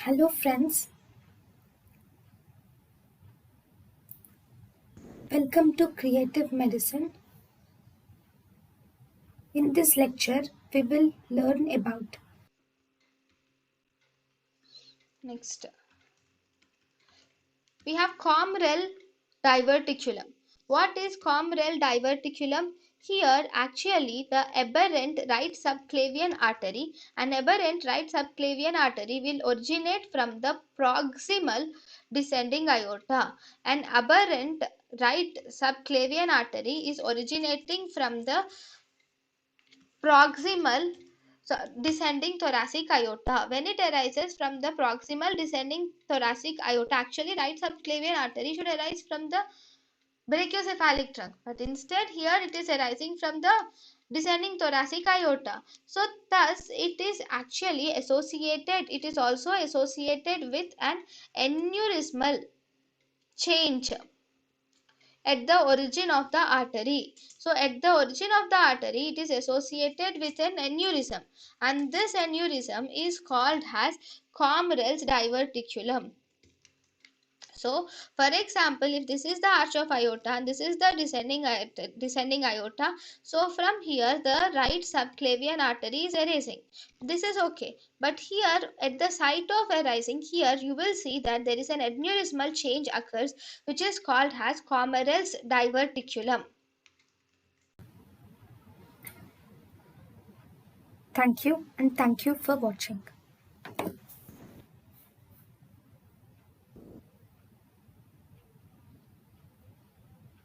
Hello friends, welcome to Creative Medicine. In this lecture, we will learn about Next, we have Kommerell diverticulum. What is Kommerell diverticulum? Here, actually, the aberrant right subclavian artery will originate from the proximal descending aorta. An aberrant right subclavian artery is originating from the proximal descending thoracic aorta. When it arises from the proximal descending thoracic aorta, actually right subclavian artery should arise from the brachiocephalic trunk, but instead here it is arising from the descending thoracic aorta. So thus it is actually associated, it is also associated with an aneurysmal change at the origin of the artery. So at the origin of the artery, it is associated with an aneurysm, and this aneurysm is called as Kommerell's diverticulum. So, for example, if this is the arch of aorta and this is the descending aorta, so from here the right subclavian artery is arising. This is okay, but here at the site of arising, here you will see that there is an aneurysmal change occurs, which is called as Kommerell's diverticulum. thank you and thank you for watching.